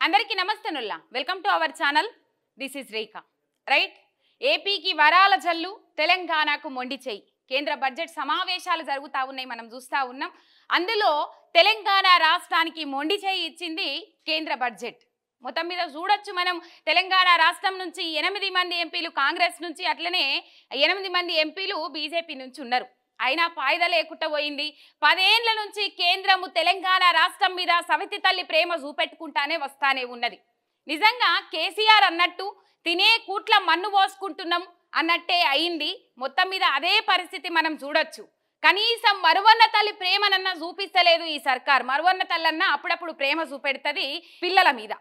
అందరికీ నమస్తేనుల్లా welcome to our channel. This is Rekha. Right, ఏపీకి వరాల జల్లు, తెలంగాణకు మొండి చెయ్యి. కేంద్ర బడ్జెట్ సమావేశాలు జరుగుతూ ఉన్నాయి, మనం చూస్తూ ఉన్నాం. అందులో తెలంగాణ రాష్ట్రానికి మొండి చెయ్యి ఇచ్చింది కేంద్ర బడ్జెట్. మొత్తం మీద చూడొచ్చు మనం, తెలంగాణ రాష్ట్రం నుంచి 8 మంది ఎంపీలు కాంగ్రెస్ నుంచి, అట్లనే 8 మంది ఎంపీలు బీజేపీ నుంచి ఉన్నారు. అయినా ఫాయిదా లేకుండా పోయింది. 10 ఏళ్ల నుంచి కేంద్రము తెలంగాణ రాష్ట్రం మీద సవితి తల్లి ప్రేమ చూపెట్టుకుంటానే వస్తానే ఉన్నది. నిజంగా కేసీఆర్ అన్నట్టు తినే కూట్ల మన్ను పోసుకుంటున్నాం అన్నట్టే అయింది. మొత్తం మీద అదే పరిస్థితి మనం చూడొచ్చు. కనీసం మరువన్న తల్లి ప్రేమనన్నా చూపిస్తలేదు ఈ సర్కార్. మరువన్న తల్లన్నా అప్పుడప్పుడు ప్రేమ చూపెడుతుంది పిల్లల మీద,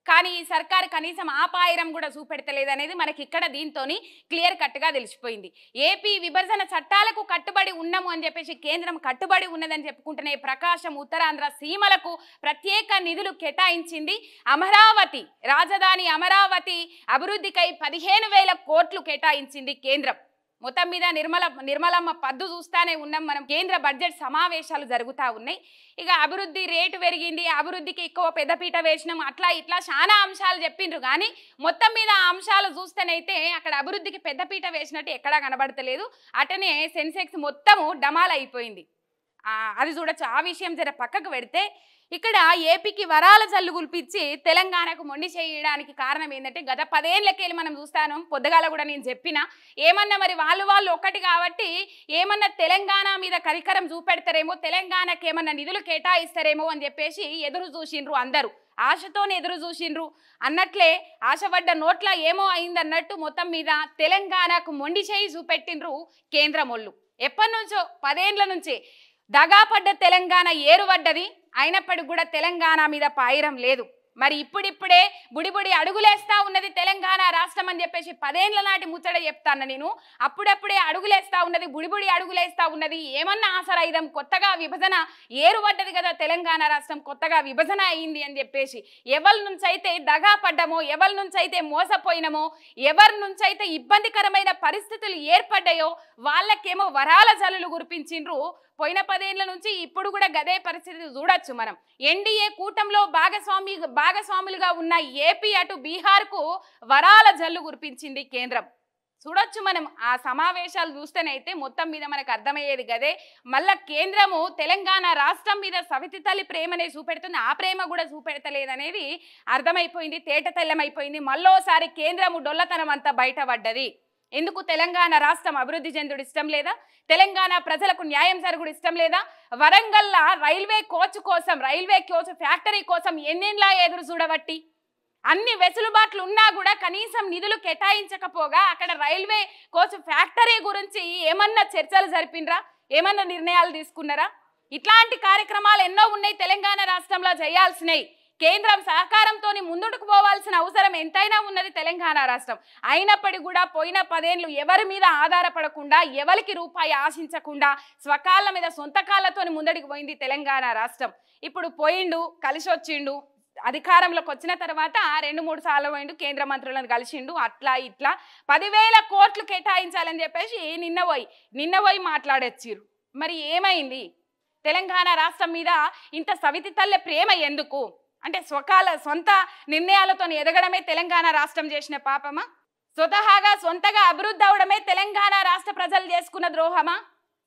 కానీ ఈ సర్కారు కనీసం ఆపాయిరం కూడా చూపెడతలేదు అనేది మనకి ఇక్కడ దీంతోని క్లియర్ కట్గా తెలిసిపోయింది. ఏపీ విభజన చట్టాలకు కట్టుబడి ఉన్నాము అని చెప్పేసి కేంద్రం కట్టుబడి ఉన్నదని చెప్పుకుంటూనే ప్రకాశం, ఉత్తరాంధ్ర సీమలకు ప్రత్యేక నిధులు కేటాయించింది. అమరావతి రాజధాని అమరావతి అభివృద్ధికై 15,000 కోట్లు కేటాయించింది కేంద్రం. మొత్తం మీద నిర్మలమ్మ పద్దు చూస్తానే ఉన్నాం మనం. కేంద్ర బడ్జెట్ సమావేశాలు జరుగుతూ ఉన్నాయి. ఇక అభివృద్ధి రేటు పెరిగింది, అభివృద్ధికి ఎక్కువ పెద్దపీట వేసినాం, అట్లా ఇట్లా చాలా అంశాలు చెప్పిండ్రు. కానీ మొత్తం మీద ఆ అంశాలు చూస్తేనైతే అక్కడ అభివృద్ధికి పెద్దపీట వేసినట్టు ఎక్కడా కనబడతలేదు. అటనే సెన్సెక్స్ మొత్తము డమాల్ అయిపోయింది. అది చూడొచ్చు. ఆ విషయం జర పక్కకు పెడితే, ఇక్కడ ఏపీకి వరాల జల్లు గుల్పించి తెలంగాణకు మొండి చేయడానికి కారణం ఏంటంటే, గత 10 ఏళ్ళకెళ్ళి మనం చూస్తాను. పొద్దుగాల కూడా నేను చెప్పిన, ఏమన్నా మరి వాళ్ళు ఒక్కటి కాబట్టి ఏమన్నా తెలంగాణ మీద కరికరం చూపెడతారేమో, తెలంగాణకి ఏమన్నా నిధులు కేటాయిస్తారేమో అని చెప్పేసి ఎదురు చూసిండ్రు అందరూ. ఆశతోనే ఎదురు చూసిండ్రు అన్నట్లే ఆశపడ్డ నోట్ల ఏమో అయిందన్నట్టు మొత్తం మీద తెలంగాణకు మొండి చేయి చూపెట్టిండ్రు కేంద్రమోళ్ళు. ఎప్పటి నుంచో 10 ఏళ్ల నుంచే దగాపడ్డ తెలంగాణ ఏరువడ్డది. అయినప్పటికి కూడా తెలంగాణ మీద పాయిరం లేదు. మరి ఇప్పుడిప్పుడే బుడిబుడి అడుగులేస్తా ఉన్నది తెలంగాణ రాష్ట్రం అని చెప్పేసి 10 ఏళ్ల నాటి ముచ్చట చెప్తాను నేను. అప్పుడప్పుడే అడుగులేస్తా ఉన్నది, బుడిబుడి అడుగులేస్తా ఉన్నది. ఏమన్నా ఆసరైదాం, కొత్తగా విభజన ఏరుపడ్డది కదా తెలంగాణ రాష్ట్రం, కొత్తగా విభజన అయింది అని చెప్పేసి ఎవరి నుంచి అయితే దగా పడ్డామో, ఎవరి నుంచి అయితే మోసపోయినామో, ఎవరి నుంచి అయితే ఇబ్బందికరమైన పరిస్థితులు ఏర్పడ్డాయో వాళ్ళకేమో వరాల జల్లులు కురిపించిండ్రు. పోయిన 10 ఏళ్ల నుంచి ఇప్పుడు కూడా గదే పరిస్థితి చూడొచ్చు మనం. ఎన్డీఏ కూటమిలో భాగస్వాములుగా ఉన్న ఏపీ అటు బీహార్కు వరాల జల్లు కురిపించింది కేంద్రం. చూడొచ్చు మనం. ఆ సమావేశాలు చూస్తేనైతే మొత్తం మీద మనకు అర్థమయ్యేది గదే. మళ్ళా కేంద్రము తెలంగాణ రాష్ట్రం మీద సవితి తల్లి ప్రేమనే చూపెడుతుంది, ఆ ప్రేమ కూడా చూపెడతలేదనేది అర్థమైపోయింది, తేట తెల్లమైపోయింది. మళ్ళోసారి కేంద్రము డొల్లతనం అంతా బయటపడ్డది. ఎందుకు తెలంగాణ రాష్ట్రం అభివృద్ధి చెందుడు ఇష్టం లేదా? తెలంగాణ ప్రజలకు న్యాయం జరుగుడు ఇష్టం లేదా? వరంగల్లా రైల్వే కోచ్ కోసం, రైల్వే కోచ్ ఫ్యాక్టరీ కోసం ఎన్నేళ్ళ ఎదురు చూడబట్టి, అన్ని వెసులుబాట్లు ఉన్నా కూడా కనీసం నిధులు కేటాయించకపోగా అక్కడ రైల్వే కోచ్ ఫ్యాక్టరీ గురించి ఏమన్నా చర్చలు జరిపినరా? ఏమన్నా నిర్ణయాలు తీసుకున్నారా? ఇట్లాంటి కార్యక్రమాలు ఎన్నో ఉన్నాయి తెలంగాణ రాష్ట్రంలో చేయాల్సినవి. కేంద్రం సహకారంతో ముందుకు పోవాల్సిన అవసరం ఎంతైనా ఉన్నది తెలంగాణ రాష్ట్రం. అయినప్పటికీ కూడా పోయిన 10 ఏళ్ళు ఎవరి మీద ఆధారపడకుండా, ఎవరికి రూపాయి ఆశించకుండా స్వకాళ్ళ మీద సొంత కాళ్ళతో ముందడికి పోయింది తెలంగాణ రాష్ట్రం. ఇప్పుడు పోయిండు, కలిసి వచ్చిండు, అధికారంలోకి వచ్చిన తర్వాత 2-3 సార్లు పోయిండు, కేంద్ర మంత్రులను కలిసిండు, అట్లా ఇట్లా 10,000 కోట్లు కేటాయించాలని చెప్పేసి నిన్న పోయి మాట్లాడొచ్చిరు. మరి ఏమైంది? తెలంగాణ రాష్ట్రం మీద ఇంత సవితి తల్లె ప్రేమ ఎందుకు? అంటే సొంత నిర్ణయాలతో ఎదగడమే తెలంగాణ రాష్ట్రం చేసిన పాపమా? స్వతహాగా సొంతగా అభివృద్ధి అవడమే తెలంగాణ రాష్ట్ర ప్రజలు చేసుకున్న ద్రోహమా?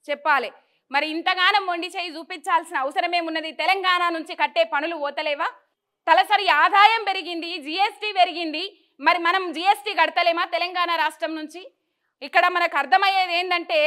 చెప్పాలి. మరి ఇంతగానం మొండి చేయి చూపించాల్సిన అవసరమేమున్నది? తెలంగాణ నుంచి కట్టే పనులు పోతలేవా? తలసరి ఆదాయం పెరిగింది, జిఎస్టీ పెరిగింది. మరి మనం జిఎస్టీ కడతలేమా తెలంగాణ రాష్ట్రం నుంచి? ఇక్కడ మనకు అర్థమయ్యేది ఏంటంటే,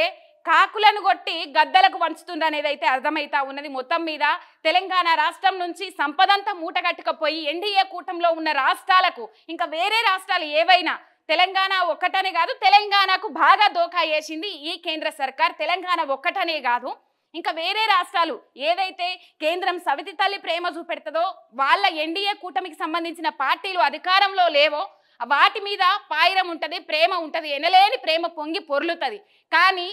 కాకులను కొట్టి గద్దలకు వంచుతుంది అనేది అయితే అర్థమైతా ఉన్నది. మొత్తం మీద తెలంగాణ రాష్ట్రం నుంచి సంపదంతా మూటగట్టుకపోయి ఎన్డీఏ కూటమిలో ఉన్న రాష్ట్రాలకు, ఇంకా వేరే రాష్ట్రాలు ఏవైనా, తెలంగాణ ఒక్కటనే కాదు, తెలంగాణకు బాగా దోఖా వేసింది ఈ కేంద్ర సర్కార్. తెలంగాణ ఒక్కటనే కాదు, ఇంకా వేరే రాష్ట్రాలు ఏదైతే కేంద్రం సవితి తల్లి ప్రేమ చూపెడుతుందో, వాళ్ళ ఎన్డీఏ కూటమికి సంబంధించిన పార్టీలు అధికారంలో లేవో వాటి మీద పాయిరం ఉంటుంది, ప్రేమ ఉంటుంది, ఎనలేని ప్రేమ పొంగి పొర్లుతుంది. కానీ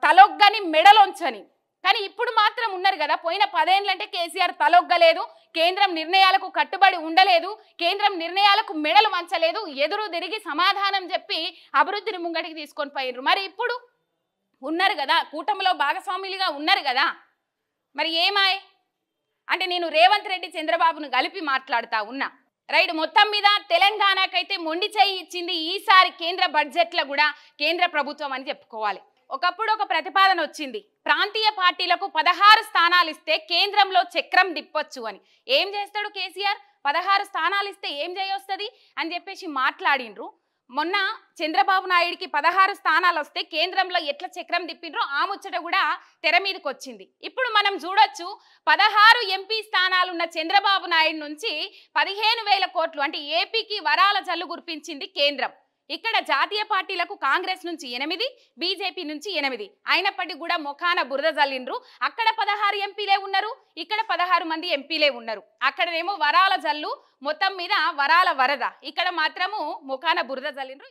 తలొగ్గని మెడలొంచని. కానీ ఇప్పుడు మాత్రం ఉన్నారు కదా. పోయిన 10 ఏళ్ళంటే కేసీఆర్ తలొగ్గలేదు, కేంద్రం నిర్ణయాలకు కట్టుబడి ఉండలేదు, కేంద్రం నిర్ణయాలకు మెడలు వంచలేదు, ఎదురు తిరిగి సమాధానం చెప్పి అభివృద్ధిని ముంగటికి తీసుకొని పోయిర్రు. మరి ఇప్పుడు ఉన్నారు కదా, కూటమిలో భాగస్వాములుగా ఉన్నారు కదా, మరి ఏమాయ్ అంటే నేను రేవంత్ రెడ్డి చంద్రబాబును కలిపి మాట్లాడుతా ఉన్నా. రైట్. మొత్తం మీద తెలంగాణకైతే మొండి చేయి ఇచ్చింది ఈసారి కేంద్ర బడ్జెట్లో కూడా కేంద్ర ప్రభుత్వం అని చెప్పుకోవాలి. ఒకప్పుడు ఒక ప్రతిపాదన వచ్చింది, ప్రాంతీయ పార్టీలకు 16 స్థానాలు ఇస్తే కేంద్రంలో చక్రం తిప్పొచ్చు అని. ఏం చేస్తాడు కేసీఆర్? 16 స్థానాలు ఇస్తే ఏం చేయొస్తుంది అని చెప్పేసి మాట్లాడిండ్రు. మొన్న చంద్రబాబు నాయుడికి 16 స్థానాలు వస్తే కేంద్రంలో ఎట్లా చక్రం తిప్పిండ్రో ఆ ముచ్చట కూడా తెర మీదకి వచ్చింది. ఇప్పుడు మనం చూడొచ్చు, 16 ఎంపీ స్థానాలున్న చంద్రబాబు నాయుడు నుంచి 15,000 కోట్లు అంటే ఏపీకి వరాల జల్లు కురిపించింది కేంద్రం. ఇక్కడ జాతీయ పార్టీలకు కాంగ్రెస్ నుంచి 8, బీజేపీ నుంచి 8 అయినప్పటికీ కూడా ముఖాన బురద జల్లిండ్రు. అక్కడ 16 ఎంపీలే ఉన్నారు, ఇక్కడ 16 మంది ఎంపీలే ఉన్నారు. అక్కడనేమో వరాల జల్లు, మొత్తం మీద వరాల వరద, ఇక్కడ మాత్రము ముఖాన బురద జల్లిండ్రు.